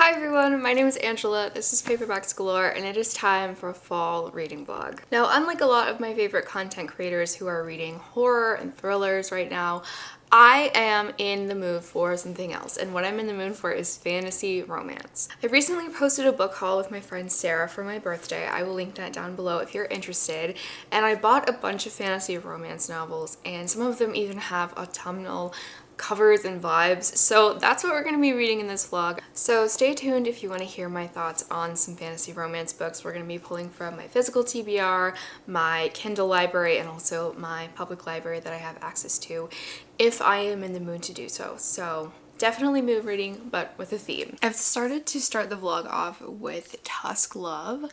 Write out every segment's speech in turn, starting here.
Hi everyone, my name is Angela, this is Paperbacks Galore, and it is time for a fall reading vlog. Now, unlike a lot of my favorite content creators who are reading horror and thrillers right now, I am in the mood for something else, and what I'm in the mood for is fantasy romance. I recently posted a book haul with my friend Sarah for my birthday. I will link that down below if you're interested. And I bought a bunch of fantasy romance novels, and some of them even have autumnal covers and vibes, so that's what we're going to be reading in this vlog. So stay tuned if you want to hear my thoughts on some fantasy romance books. We're going to be pulling from my physical TBR, my Kindle library, and also my public library that I have access to if I am in the mood to do so. So definitely mood reading, but with a theme. I've started to start the vlog off with Tusk Love.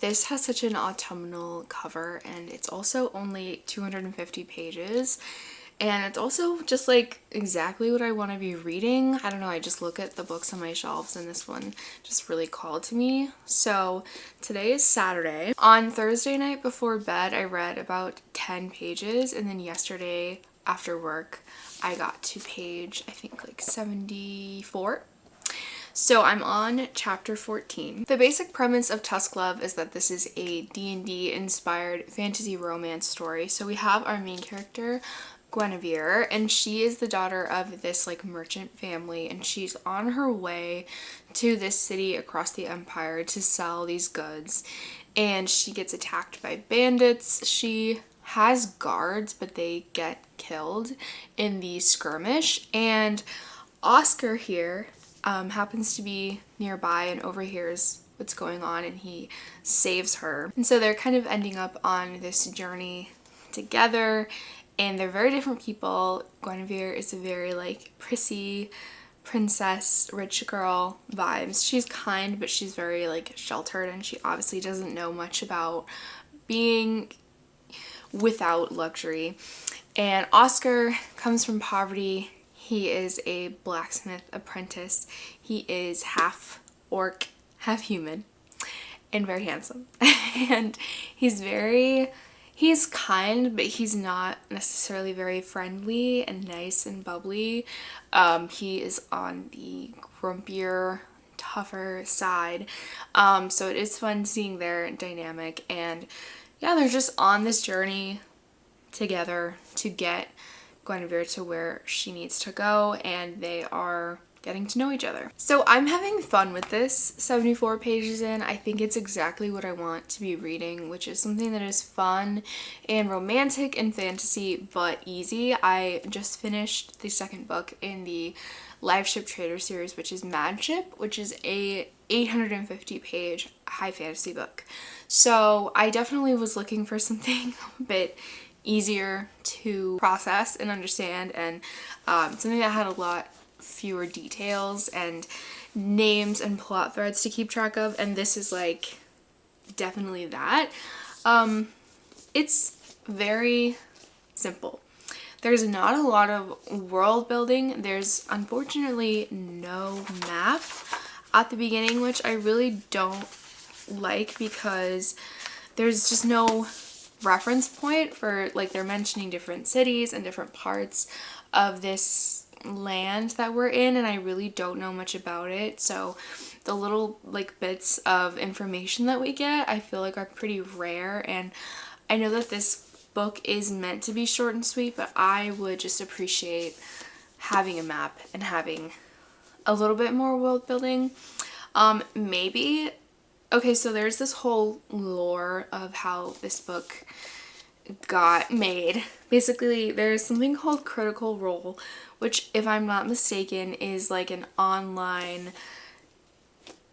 This has such an autumnal cover, and it's also only 250 pages. And it's also just like exactly what I want to be reading. I don't know, I just look at the books on my shelves and this one just really called to me. So today is Saturday. On Thursday night before bed, I read about 10 pages, and then yesterday after work, I got to page, I think like 74. So I'm on chapter 14. The basic premise of Tusk Love is that this is a D&D inspired fantasy romance story. So we have our main character, Guinevere, and she is the daughter of this like merchant family, and she's on her way to this city across the empire to sell these goods, and she gets attacked by bandits. She has guards, but they get killed in the skirmish, and Oscar here happens to be nearby and overhears what's going on, and he saves her. And so they're kind of ending up on this journey together, and they're very different people. Guinevere is a very like prissy princess, rich girl vibes. She's kind, but she's very like sheltered, and she obviously doesn't know much about being without luxury. And Oscar comes from poverty. He is a blacksmith apprentice. He is half orc, half human, and very handsome. And he's kind, but he's not necessarily very friendly and nice and bubbly. He is on the grumpier, tougher side. So it is fun seeing their dynamic, and yeah, they're just on this journey together to get Guinevere to where she needs to go, and they are getting to know each other. So I'm having fun with this 74 pages in. I think it's exactly what I want to be reading, which is something that is fun and romantic and fantasy, but easy. I just finished the second book in the Live Ship Trader series, which is Mad Ship, which is a 850 page high fantasy book. So I definitely was looking for something a bit easier to process and understand, and something that had a lot fewer details and names and plot threads to keep track of, and this is like definitely that. It's very simple. There's not a lot of world building. There's unfortunately no map at the beginning, which I really don't like, because there's just no reference point for, like, they're mentioning different cities and different parts of this land that we're in, and I really don't know much about it. So the little like bits of information that we get, I feel like are pretty rare, and I know that this book is meant to be short and sweet, but I would just appreciate having a map and having a little bit more world building. Maybe, okay, so there's this whole lore of how this book got made. Basically, there's something called Critical Role, which, if I'm not mistaken, is like an online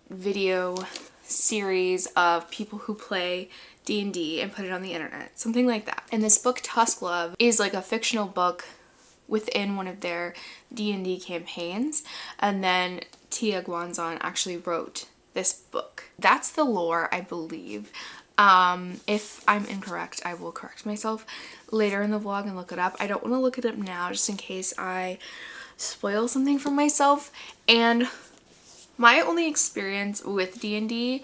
video series of people who play D&D and put it on the internet, something like that. And this book, Tusk Love, is like a fictional book within one of their D&D campaigns, and then Tia Guanzon actually wrote this book. That's the lore, I believe. If I'm incorrect, I will correct myself later in the vlog and look it up. I don't want to look it up now just in case I spoil something for myself. And my only experience with D&D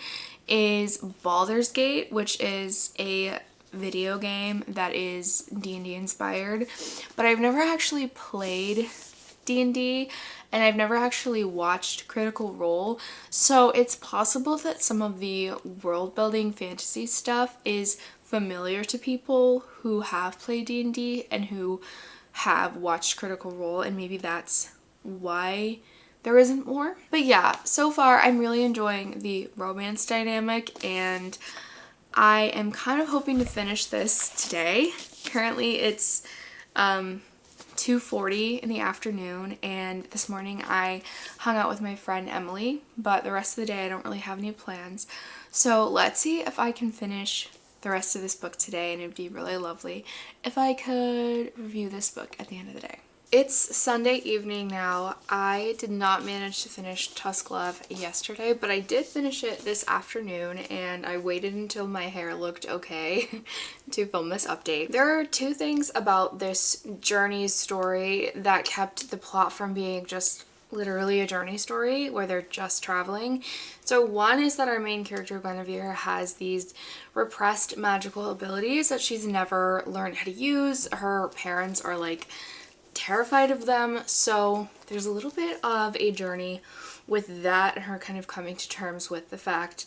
is Baldur's Gate, which is a video game that is D&D inspired, but I've never actually played D&D, and I've never actually watched Critical Role, so it's possible that some of the world building fantasy stuff is familiar to people who have played D&D and who have watched Critical Role, and maybe that's why there isn't more. But yeah, so far I'm really enjoying the romance dynamic, and I am kind of hoping to finish this today. Currently it's 2:40 in the afternoon, and this morning I hung out with my friend Emily, but the rest of the day I don't really have any plans. So let's see if I can finish the rest of this book today, and it'd be really lovely if I could review this book at the end of the day. It's Sunday evening now. I did not manage to finish Tusk Love yesterday, but I did finish it this afternoon, and I waited until my hair looked okay to film this update. There are two things about this journey story that kept the plot from being just literally a journey story where they're just traveling. So one is that our main character Guinevere has these repressed magical abilities that she's never learned how to use. Her parents are like terrified of them, so there's a little bit of a journey with that and her kind of coming to terms with the fact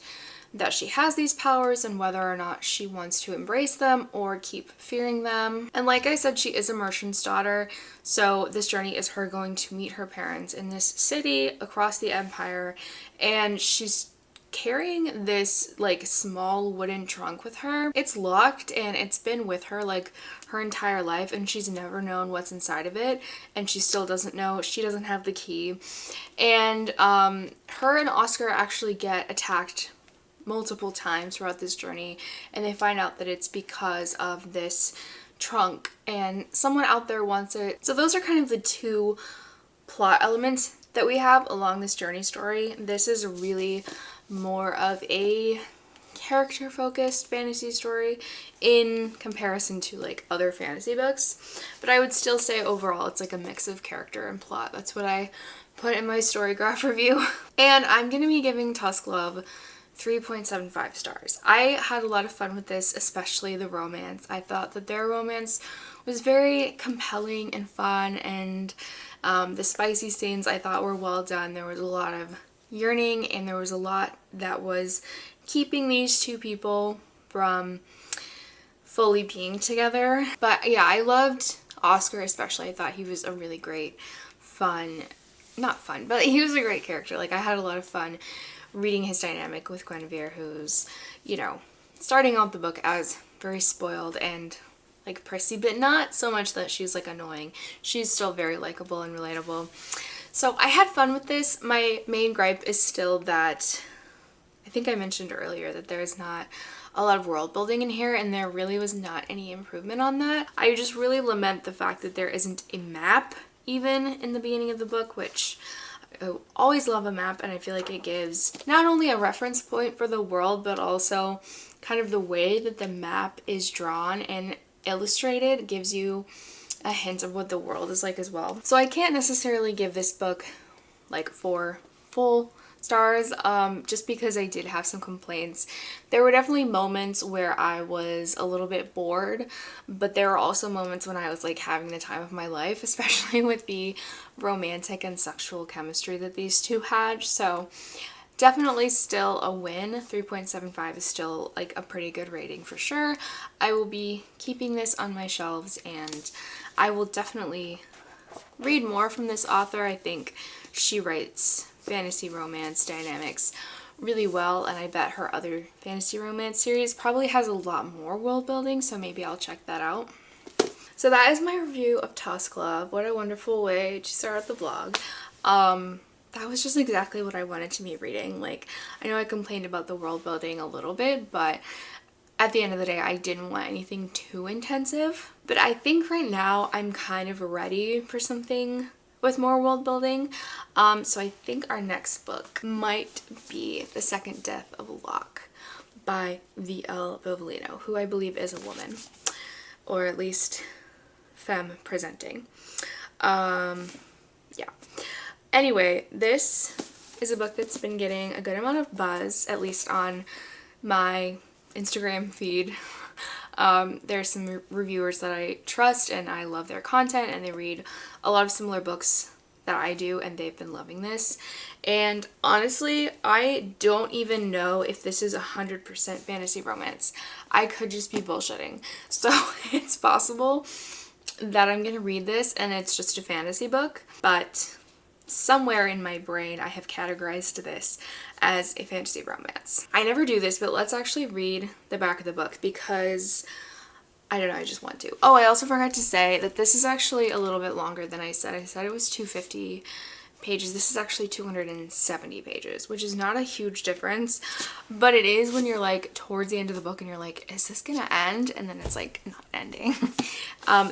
that she has these powers and whether or not she wants to embrace them or keep fearing them. And like I said, she is a merchant's daughter, so this journey is her going to meet her parents in this city across the empire, and she's carrying this like small wooden trunk with her. It's locked and it's been with her like her entire life, and she's never known what's inside of it, and she still doesn't know. She doesn't have the key. And her and Oscar actually get attacked multiple times throughout this journey, and they find out that it's because of this trunk and someone out there wants it. So those are kind of the two plot elements that we have along this journey story. This is really more of a character focused fantasy story in comparison to like other fantasy books, but I would still say overall it's like a mix of character and plot. That's what I put in my story graph review. And I'm gonna be giving Tusk Love 3.75 stars. I had a lot of fun with this, especially the romance. I thought that their romance was very compelling and fun, and the spicy scenes I thought were well done. There was a lot of yearning, and there was a lot that was keeping these two people from fully being together. But yeah, I loved Oscar especially. I thought he was a really great not fun, but he was a great character. Like, I had a lot of fun reading his dynamic with Guinevere, who's, you know, starting out the book as very spoiled and like prissy, but not so much that she's like annoying. She's still very likable and relatable. So I had fun with this. My main gripe is still that I think I mentioned earlier that there's not a lot of world building in here, and there really was not any improvement on that. I just really lament the fact that there isn't a map even in the beginning of the book, which I always love a map, and I feel like it gives not only a reference point for the world, but also kind of the way that the map is drawn and illustrated gives you a hint of what the world is like as well. So I can't necessarily give this book like 4 full stars, just because I did have some complaints. There were definitely moments where I was a little bit bored, but there were also moments when I was like having the time of my life, especially with the romantic and sexual chemistry that these two had. So definitely still a win. 3.75 is still like a pretty good rating for sure. I will be keeping this on my shelves, and I will definitely read more from this author. I think she writes fantasy romance dynamics really well, and I bet her other fantasy romance series probably has a lot more world building, so maybe I'll check that out. So that is my review of Tusk Love. What a wonderful way to start out the vlog. That was just exactly what I wanted to be reading. Like, I know I complained about the world building a little bit, but at the end of the day, I didn't want anything too intensive. But I think right now I'm kind of ready for something with more world building. So I think our next book might be The Second Death of Locke by V.L. Vivolino, who I believe is a woman, or at least femme presenting. Yeah. Anyway, this is a book that's been getting a good amount of buzz, at least on my Instagram feed. There's some reviewers that I trust and I love their content, and they read a lot of similar books that I do, and they've been loving this. And honestly, I don't even know if this is 100% fantasy romance. I could just be bullshitting. So it's possible that I'm gonna read this and it's just a fantasy book, but somewhere in my brain I have categorized this as a fantasy romance. I never do this, but let's actually read the back of the book because I don't know, I just want to. Oh, I also forgot to say that this is actually a little bit longer than I said. I said it was 250 pages. This is actually 270 pages, which is not a huge difference, but it is when you're like towards the end of the book and you're like, is this gonna end? And then it's like not ending.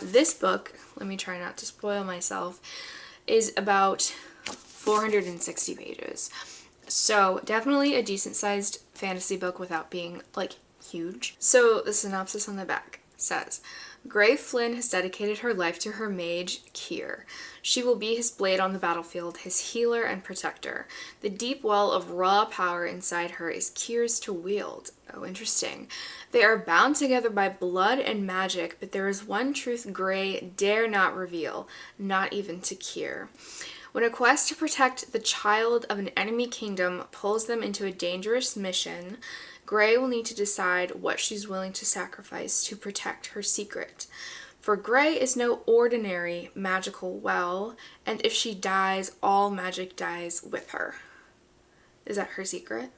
This book, let me try not to spoil myself, is about 460 pages. So definitely a decent sized fantasy book without being like huge. So the synopsis on the back says, Gray Flynn has dedicated her life to her mage, Kier. She will be his blade on the battlefield, his healer and protector. The deep well of raw power inside her is Kier's to wield. Oh, interesting. They are bound together by blood and magic, but there is one truth Gray dare not reveal, not even to Kier. When a quest to protect the child of an enemy kingdom pulls them into a dangerous mission, Gray will need to decide what she's willing to sacrifice to protect her secret. For Gray is no ordinary magical well, and if she dies, all magic dies with her. Is that her secret?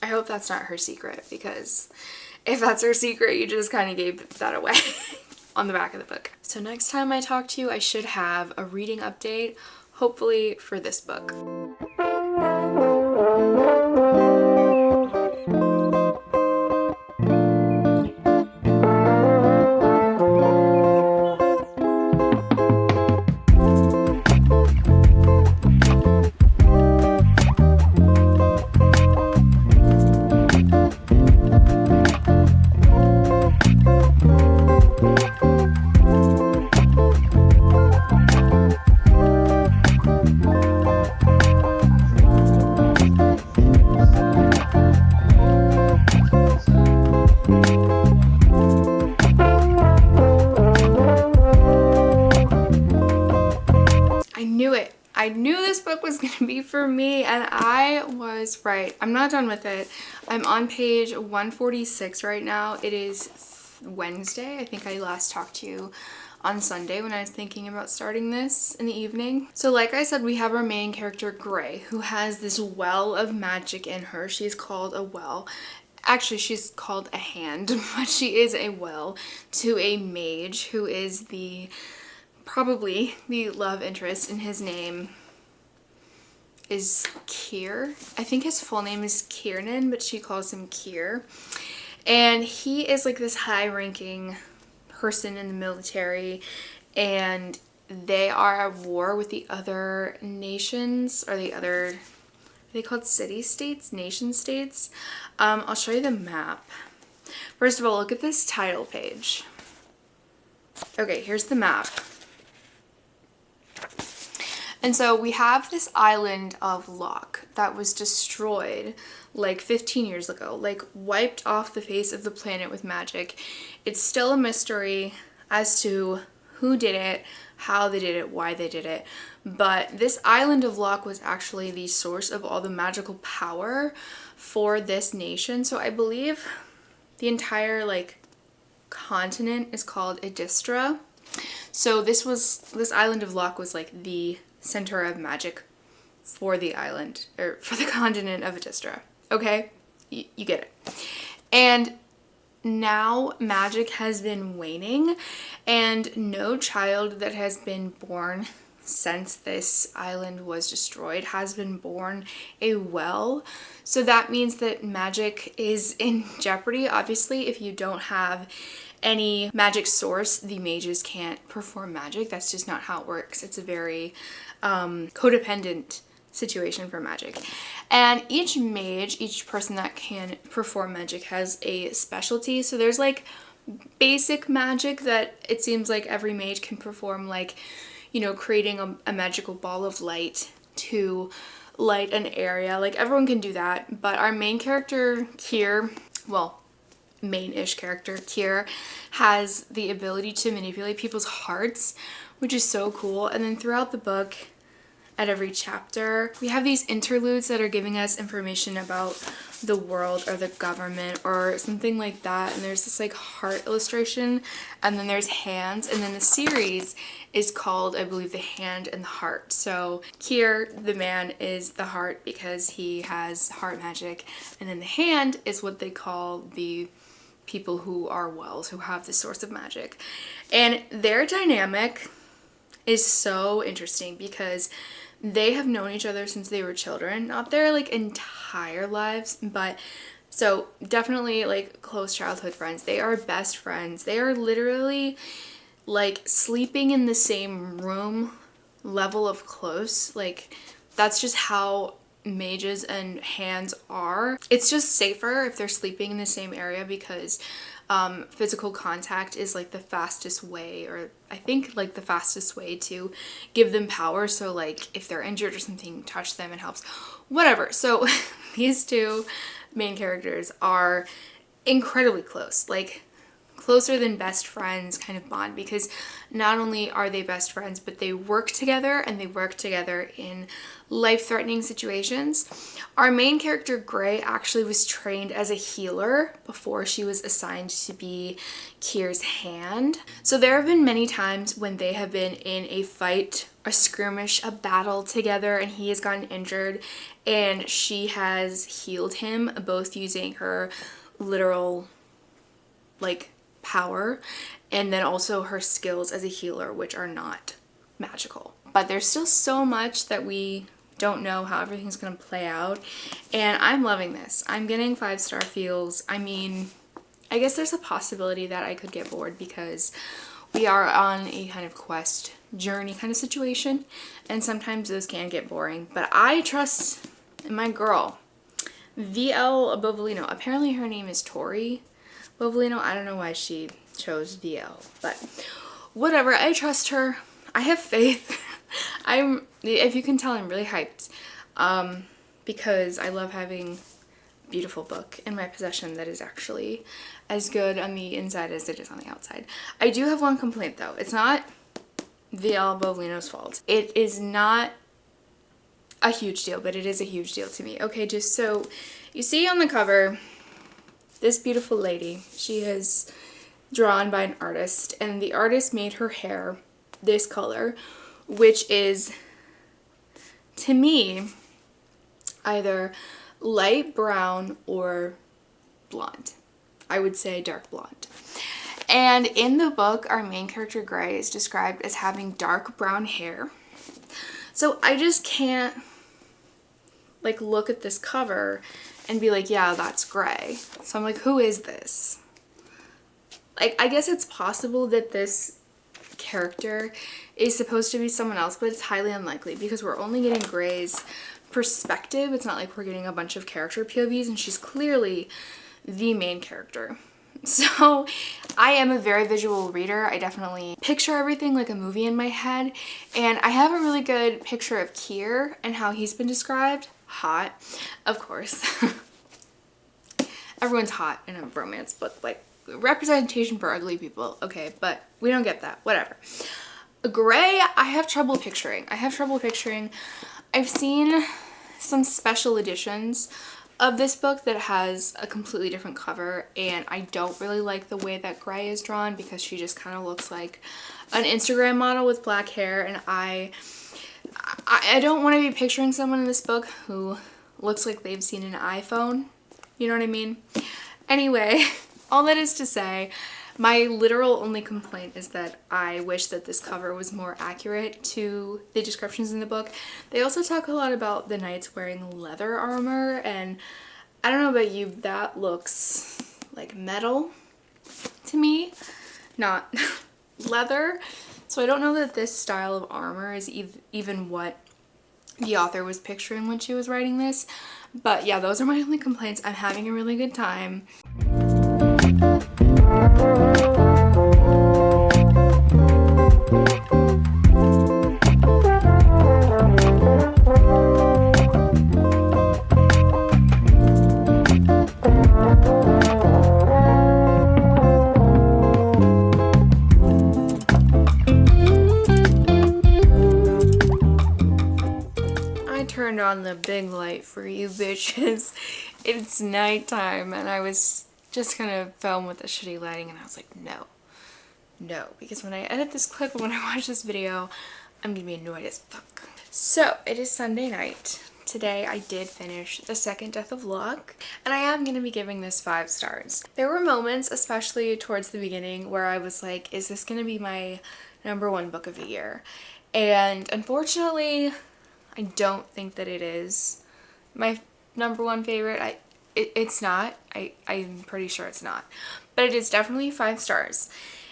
I hope that's not her secret, because if that's her secret, you just kind of gave that away on the back of the book. So next time I talk to you, I should have a reading update, hopefully for this book. I knew this book was going to be for me, and I was right. I'm not done with it. I'm on page 146 right now. It is Wednesday. I think I last talked to you on Sunday when I was thinking about starting this in the evening. So like I said, we have our main character, Gray, who has this well of magic in her. She's called a well. Actually, she's called a hand, but she is a well to a mage who is probably the love interest, and his name is Kier. I think his full name is Kiernan, but she calls him Kier. And he is like this high-ranking person in the military, and they are at war with the other nations, or are they called city-states? Nation-states? I'll show you the map. First of all, look at this title page. Okay, here's the map. And so we have this island of Locke that was destroyed like 15 years ago, like wiped off the face of the planet with magic. It's still a mystery as to who did it, how they did it, why they did it. But this island of Locke was actually the source of all the magical power for this nation. So I believe the entire like continent is called Idistra. So this island of Locke was like the center of magic for the island, or for the continent of Idistra. Okay? You get it. And now magic has been waning, and no child that has been born since this island was destroyed has been born a well. So that means that magic is in jeopardy. Obviously, if you don't have any magic source, the mages can't perform magic. That's just not how it works. It's a very codependent situation for magic. And each mage, each person that can perform magic, has a specialty. So there's like basic magic that it seems like every mage can perform, like, you know, creating a magical ball of light to light an area. Like, everyone can do that. But our main character, Kier, well, main-ish character, Kier, has the ability to manipulate people's hearts, which is so cool. And then throughout the book, at every chapter. We have these interludes that are giving us information about the world or the government or something like that, and there's this like heart illustration, and then there's hands, and then the series is called, I believe, The Hand and the Heart. So Kier, the man, is the heart because he has heart magic, and then the hand is what they call the people who are wells, who have the source of magic. And their dynamic is so interesting because they have known each other since they were children, not their like entire lives, but so definitely like close childhood friends. They are best friends. They are literally like sleeping in the same room level of close. Like that's just how mages and hands are. It's just safer if they're sleeping in the same area because physical contact is like the fastest way, or I think like the fastest way to give them power. So like if they're injured or something, touch them, it helps, whatever. So these two main characters are incredibly close, like closer than best friends kind of bond, because not only are they best friends, but they work together, and they work together in life-threatening situations. Our main character, Gray, actually was trained as a healer before she was assigned to be Kier's hand. So there have been many times when they have been in a fight, a skirmish, a battle together, and he has gotten injured, and she has healed him, both using her literal, like, power, and then also her skills as a healer, which are not magical. But there's still so much that we don't know how everything's gonna play out, and I'm loving this. I'm getting 5-star feels. I mean, I guess there's a possibility that I could get bored because we are on a kind of quest journey kind of situation, and sometimes those can get boring, but I trust in my girl, VL Bovolino. Apparently her name is Tori Bovolino. I don't know why she chose VL, but whatever. I trust her. I have faith. If you can tell, I'm really hyped because I love having a beautiful book in my possession that is actually as good on the inside as it is on the outside. I do have one complaint though. It's not VL Bovolino's fault. It is not a huge deal, but it is a huge deal to me. Okay, just so you see on the cover, this beautiful lady, she is drawn by an artist, and the artist made her hair this color, which is, to me, either light brown or blonde. I would say dark blonde. And in the book, our main character, Gray, is described as having dark brown hair. So I just can't like look at this cover and be like, yeah, that's Gray. So I'm like, who is this? Like, I guess it's possible that this character is supposed to be someone else, but it's highly unlikely because we're only getting Gray's perspective. It's not like we're getting a bunch of character POVs, and she's clearly the main character. So I am a very visual reader. I definitely picture everything like a movie in my head, and I have a really good picture of Kier and how he's been described. Hot, of course. Everyone's hot in a romance book, like representation for ugly people, okay, but we don't get that, whatever. Gray, I have trouble picturing. I've seen some special editions of this book that has a completely different cover, and I don't really like the way that Gray is drawn because she just kind of looks like an Instagram model with black hair, and I don't want to be picturing someone in this book who looks like they've seen an iPhone. You know what I mean? Anyway, all that is to say, my literal only complaint is that I wish that this cover was more accurate to the descriptions in the book. They also talk a lot about the knights wearing leather armor, and I don't know about you, that looks like metal to me, not leather. So I don't know that this style of armor is even what the author was picturing when she was writing this. But yeah, those are my only complaints. I'm having a really good time. on the big light for you bitches. It's nighttime and I was just gonna film with the shitty lighting and I was like, no, because when I edit this clip and when I watch this video, I'm gonna be annoyed as fuck. So it is Sunday night. Today I did finish The Second Death of Locke, and I am gonna be giving this 5 stars. There were moments, especially towards the beginning, where I was like, is this gonna be my #1 book of the year? And unfortunately, I don't think that it is my #1 favorite. It's not. I'm pretty sure it's not. But it is definitely 5 stars.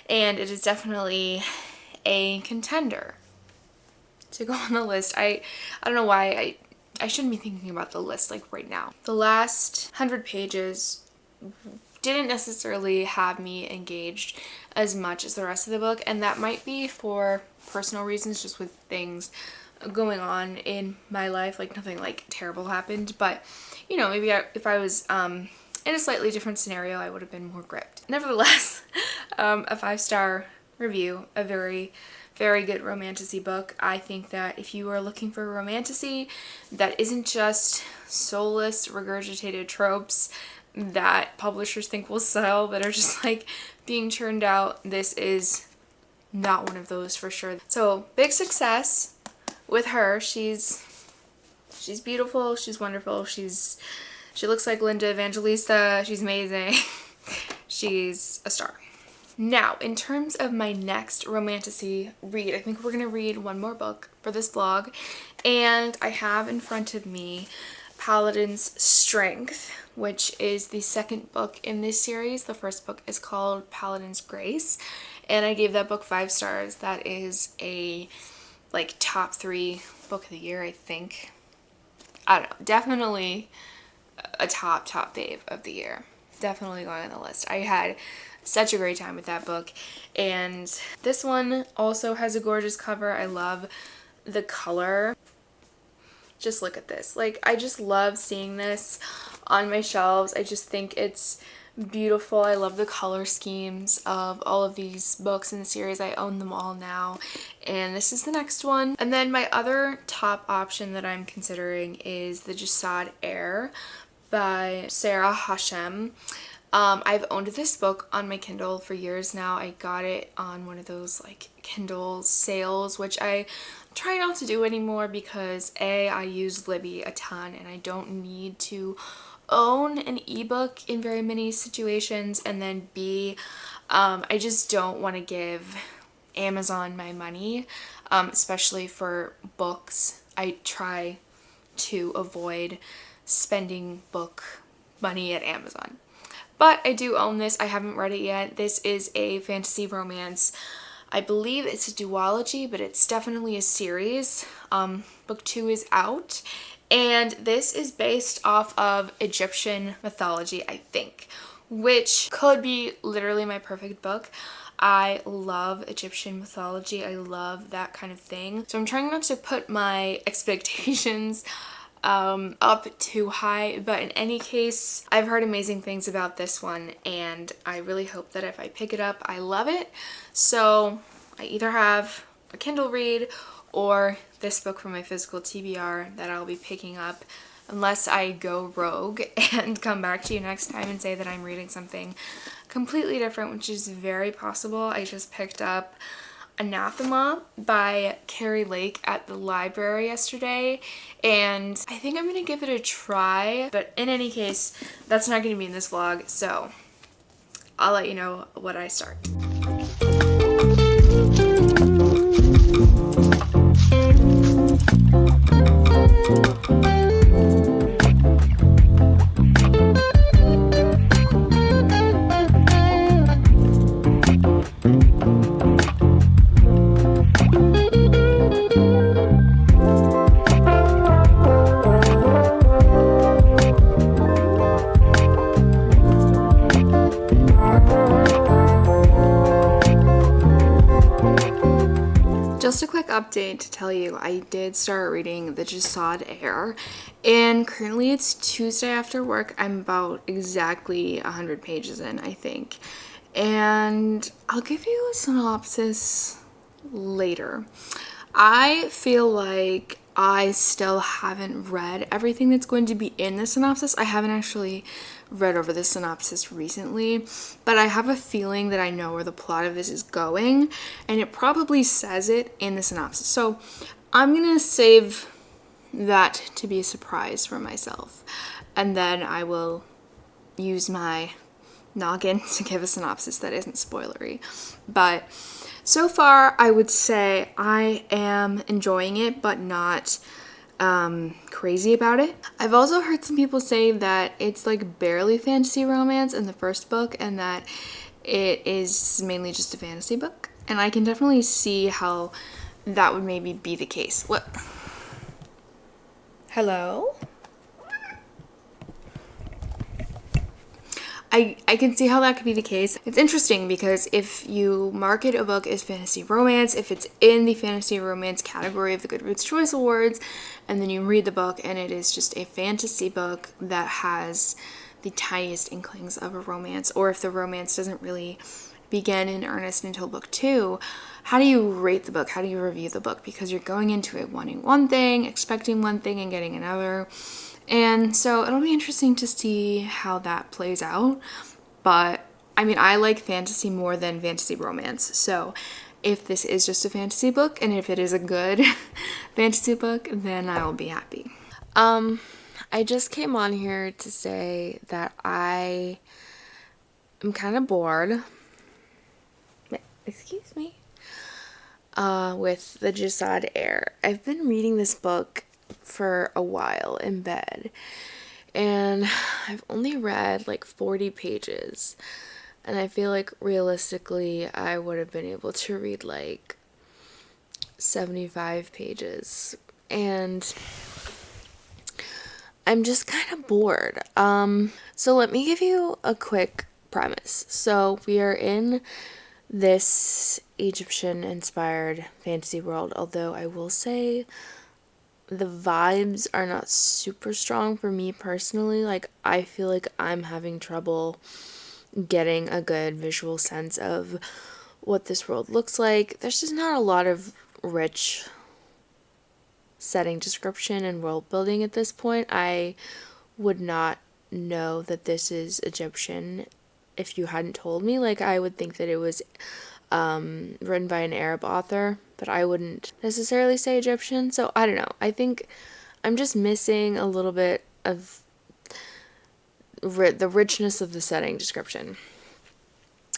And it is definitely a contender to go on the list. I don't know why I shouldn't be thinking about the list like right now. The last 100 pages didn't necessarily have me engaged as much as the rest of the book, and that might be for personal reasons, just with things going on in my life. Like nothing like terrible happened, but you know, maybe if I was in a slightly different scenario, I would have been more gripped. Nevertheless, a 5-star review, a very good romantasy book. I think that if you are looking for romantasy that isn't just soulless regurgitated tropes that publishers think will sell that are just like being churned out, this is not one of those for sure. So big success with her. She's beautiful, she's wonderful, she looks like Linda Evangelista, she's amazing. She's a star. Now, in terms of my next romantasy read, I think we're gonna read one more book for this vlog, and I have in front of me Paladin's Strength, which is the second book in this series. The first book is called Paladin's Grace, and I gave that book 5 stars. That is a like top 3 book of the year, I think. I don't know, definitely a top fave of the year. Definitely going on the list. I had such a great time with that book, and this one also has a gorgeous cover. I love the color. Just look at this. Like, I just love seeing this on my shelves. I just think it's beautiful. I love the color schemes of all of these books in the series. I own them all now, and this is the next one. And then my other top option that I'm considering is The Jasad Heir by Sarah Hashem. I've owned this book on my Kindle for years now. I got it on one of those like Kindle sales, which I try not to do anymore because A, I use Libby a ton and I don't need to own an ebook in very many situations, and then B, I just don't want to give Amazon my money, especially for books. I try to avoid spending book money at Amazon. But I do own this. I haven't read it yet. This is a fantasy romance. I believe it's a duology, but it's definitely a series. Book 2 is out, and this is based off of Egyptian mythology, I think, which could be literally my perfect book. I love Egyptian mythology. I love that kind of thing. So I'm trying not to put my expectations up too high, but in any case, I've heard amazing things about this one, and I really hope that if I pick it up, I love it. So I either have a Kindle read or this book from my physical TBR that I'll be picking up, unless I go rogue and come back to you next time and say that I'm reading something completely different, which is very possible. I just picked up Anathema by Carrie Lake at the library yesterday, and I think I'm gonna give it a try, but in any case, that's not gonna be in this vlog, so I'll let you know what I start. Just a quick update to tell you, I did start reading The Jasad Heir, and currently it's Tuesday after work. I'm about exactly 100 pages in, I think, and I'll give you a synopsis later. I feel like I still haven't read everything that's going to be in the synopsis. I haven't actually read over the synopsis recently, but I have a feeling that I know where the plot of this is going, and it probably says it in the synopsis. So I'm gonna save that to be a surprise for myself, and then I will use my noggin to give a synopsis that isn't spoilery. But so far, I would say I am enjoying it, but not crazy about it. I've also heard some people say that it's like barely fantasy romance in the first book, and that it is mainly just a fantasy book. And I can definitely see how that would maybe be the case. What? Hello? I can see how that could be the case. It's interesting because if you market a book as fantasy romance, if it's in the fantasy romance category of the Goodreads Choice Awards, and then you read the book and it is just a fantasy book that has the tiniest inklings of a romance, or if the romance doesn't really begin in earnest until book 2, how do you rate the book? How do you review the book? Because you're going into it wanting one thing, expecting one thing, and getting another. And so it'll be interesting to see how that plays out. But I mean, I like fantasy more than fantasy romance. So if this is just a fantasy book, and if it is a good fantasy book, then I will be happy. I just came on here to say that I am kind of bored. Excuse me. With the Jasad Heir. I've been reading this book for a while in bed, and I've only read like 40 pages, and I feel like realistically I would have been able to read like 75 pages, and I'm just kind of bored. So let me give you a quick premise. So we are in this Egyptian-inspired fantasy world, although I will say the vibes are not super strong for me personally. Like, I feel like I'm having trouble getting a good visual sense of what this world looks like. There's just not a lot of rich setting description and world building at this point. I would not know that this is Egyptian if you hadn't told me. Like, I would think that it was written by an Arab author, but I wouldn't necessarily say Egyptian. So I don't know. I think I'm just missing a little bit of the richness of the setting description.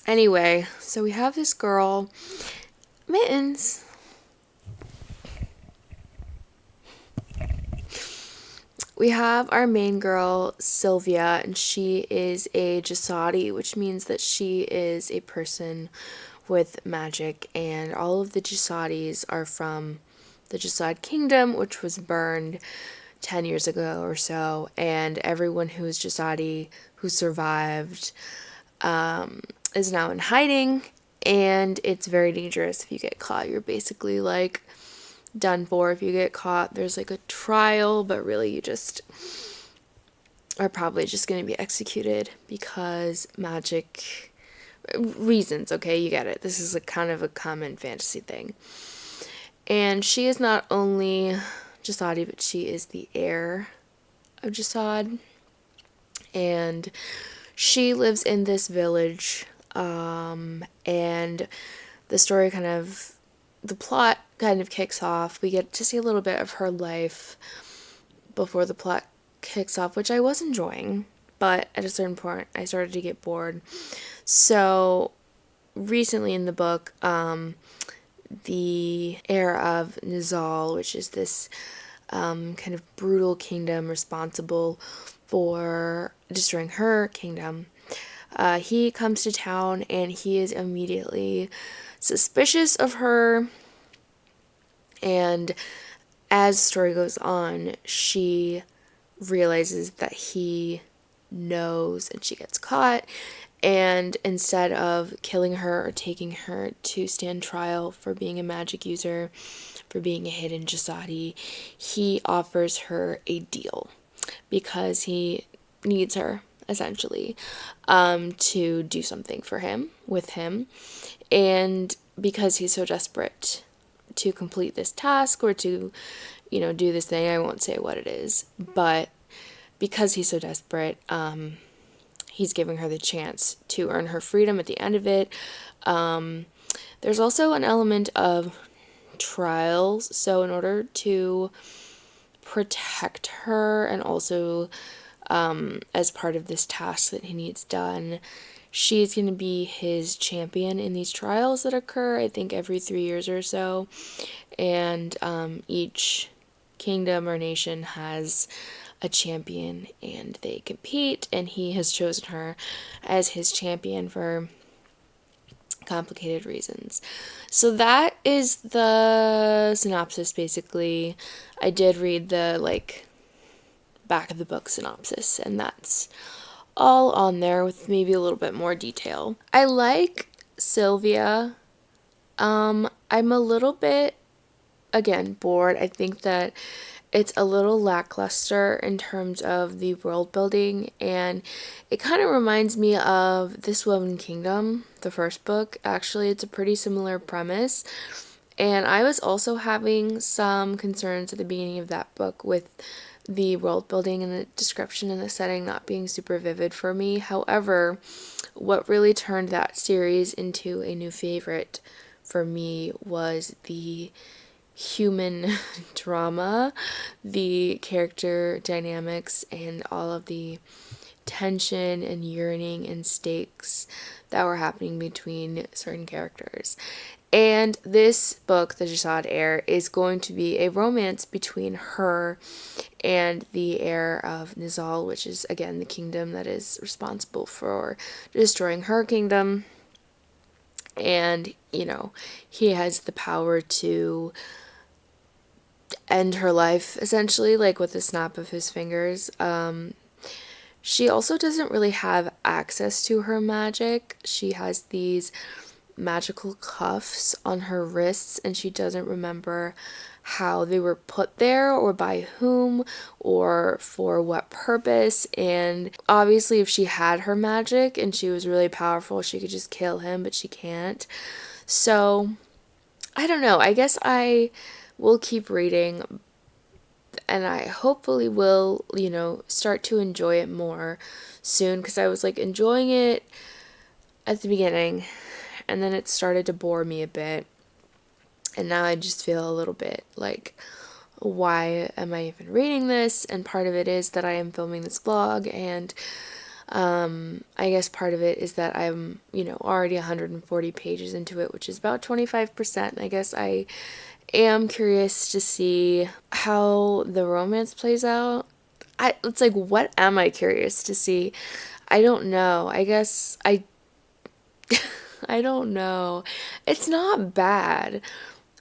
Anyway, so we have this girl, Mittens. We have our main girl, Sylvia, and she is a Jasadi, which means that she is a person with magic, and all of the Jasadis are from the Jasad Kingdom, which was burned 10 years ago or so, and everyone who is Jasadi who survived is now in hiding, and it's very dangerous. If you get caught, you're basically like done for. If you get caught, there's like a trial, but really you just are probably just going to be executed because magic reasons. Okay, you get it. This is a kind of a common fantasy thing. And she is not only Jasadi, but she is the heir of Jasad, and she lives in this village, and the plot kind of kicks off. We get to see a little bit of her life before the plot kicks off, which I was enjoying, but at a certain point I started to get bored. So recently in the book, the heir of Nizal, which is this kind of brutal kingdom responsible for destroying her kingdom, he comes to town and he is immediately suspicious of her, and as the story goes on, she realizes that he knows, and she gets caught, and instead of killing her or taking her to stand trial for being a magic user, for being a hidden Jasadi, he offers her a deal because he needs her, essentially, to do something for him, with him, and because he's so desperate to complete this task or to do this thing. I won't say what it is, but because he's so desperate, he's giving her the chance to earn her freedom at the end of it. There's also an element of trials. So in order to protect her, and also as part of this task that he needs done, she's going to be his champion in these trials that occur, I think, every 3 years or so. And each kingdom or nation has a champion, and they compete, and he has chosen her as his champion for complicated reasons. So that is the synopsis, basically. I did read the back of the book synopsis, and that's all on there with maybe a little bit more detail. I like Sylvia. I'm a little bit, again, bored. I think that it's a little lackluster in terms of the world building, and it kind of reminds me of This Woman Kingdom, the first book. Actually, it's a pretty similar premise, and I was also having some concerns at the beginning of that book with the world building and the description and the setting not being super vivid for me. However, what really turned that series into a new favorite for me was the human drama, the character dynamics, and all of the tension and yearning and stakes that were happening between certain characters. And this book, The Jessad Heir, is going to be a romance between her and the heir of Nizal, which is, again, the kingdom that is responsible for destroying her kingdom. And, he has the power to end her life, essentially, with a snap of his fingers. She also doesn't really have access to her magic. She has these magical cuffs on her wrists, and she doesn't remember how they were put there, or by whom, or for what purpose. And obviously, if she had her magic and she was really powerful, she could just kill him, but she can't. So, I don't know. I guess I will keep reading, and I hopefully will, start to enjoy it more soon, because I was enjoying it at the beginning, and then it started to bore me a bit, and now I just feel a little bit why am I even reading this? And part of it is that I am filming this vlog, and I guess part of it is that I'm, already 140 pages into it, which is about 25%. I guess I am curious to see how the romance plays out. It's what am I curious to see? I don't know. I guess I don't know. It's not bad.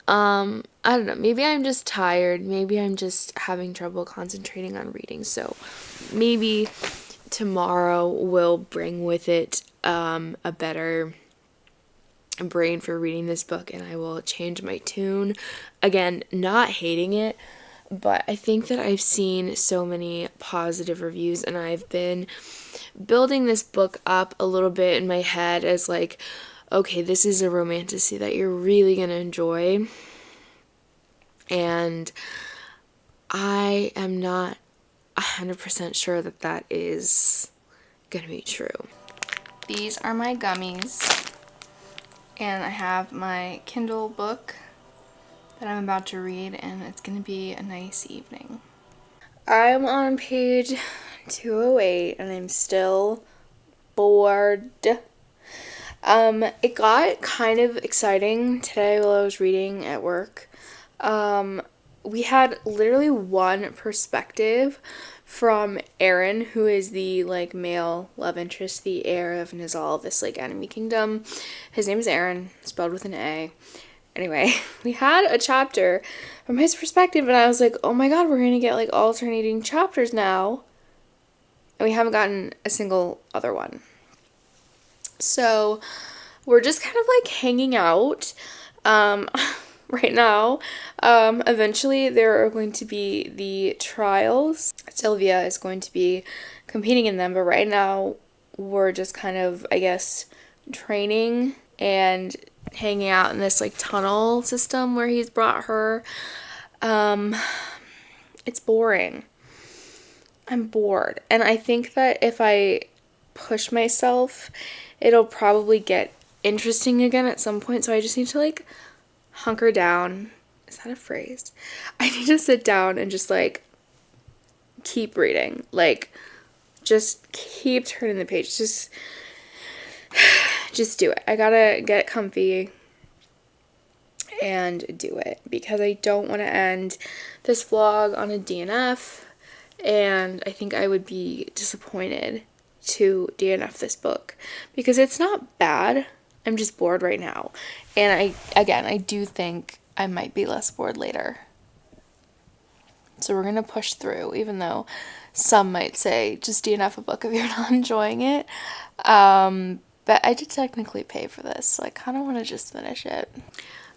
I don't know. Maybe I'm just tired. Maybe I'm just having trouble concentrating on reading. So maybe tomorrow will bring with it a better brain for reading this book, and I will change my tune. Again, not hating it, but I think that I've seen so many positive reviews, and I've been building this book up a little bit in my head as okay, this is a romantasy that you're really gonna enjoy, and I am not 100% sure that that is gonna be true. These are my gummies, and I have my Kindle book that I'm about to read, and it's gonna be a nice evening. I'm on page 208, and I'm still bored. It got kind of exciting today while I was reading at work. We had literally one perspective from Aaron, who is the male love interest, the heir of Nizal, this enemy kingdom. His name is Aaron, spelled with an A. Anyway, we had a chapter from his perspective, and I was oh my god, we're gonna get alternating chapters now, and we haven't gotten a single other one. So we're just kind of hanging out right now. Eventually there are going to be the trials. Sylvia is going to be competing in them, but right now we're just kind of, I guess, training and hanging out in this tunnel system where he's brought her. It's boring. I'm bored. And I think that if I push myself, it'll probably get interesting again at some point. So I just need to like hunker down. Is that a phrase? I need to sit down and just like keep reading. Like just keep turning the page. Just do it. I gotta get comfy and do it because I don't want to end this vlog on a DNF, and I think I would be disappointed to DNF this book because it's not bad. I'm just bored right now, and I do think I might be less bored later. So we're gonna push through, even though some might say just DNF a book if you're not enjoying it. But I did technically pay for this, so I kind of want to just finish it.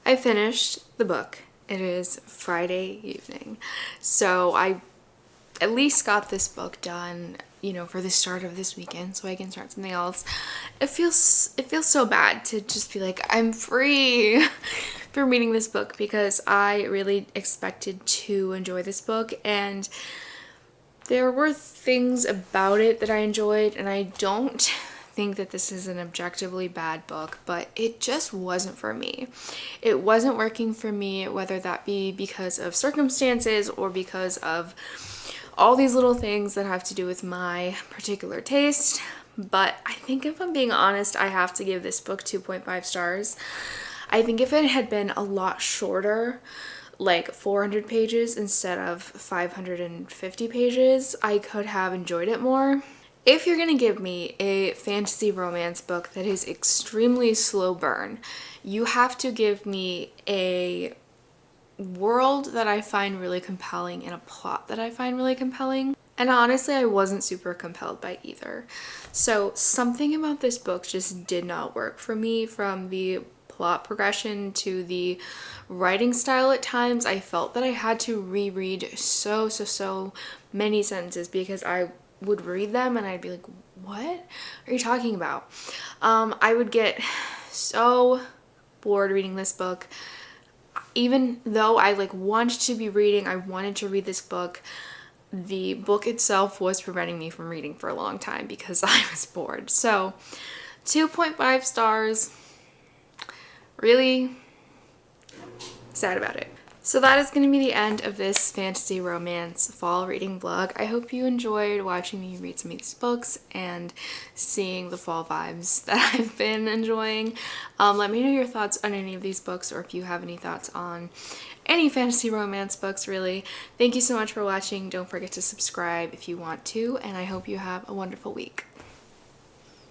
I finished the book. It is Friday evening. So I at least got this book done, you know, for the start of this weekend so I can start something else. It feels so bad to just be like, I'm free for reading this book because I really expected to enjoy this book, and there were things about it that I enjoyed, and I don't think that this is an objectively bad book, but it just wasn't for me. It wasn't working for me, whether that be because of circumstances or because of all these little things that have to do with my particular taste. But I think if I'm being honest, I have to give this book 2.5 stars. I think if it had been a lot shorter, like 400 pages instead of 550 pages, I could have enjoyed it more. If you're gonna give me a fantasy romance book that is extremely slow burn, you have to give me a world that I find really compelling and a plot that I find really compelling. And honestly, I wasn't super compelled by either. So something about this book just did not work for me, from the plot progression to the writing style. At times I felt that I had to reread so many sentences because I would read them and I'd be like, what are you talking about? I would get so bored reading this book. Even though I like wanted to be reading, I wanted to read this book, the book itself was preventing me from reading for a long time because I was bored. So 2.5 stars, really sad about it. So that is going to be the end of this fantasy romance fall reading vlog. I hope you enjoyed watching me read some of these books and seeing the fall vibes that I've been enjoying. Let me know your thoughts on any of these books, or if you have any thoughts on any fantasy romance books, really. Thank you so much for watching. Don't forget to subscribe if you want to, and I hope you have a wonderful week.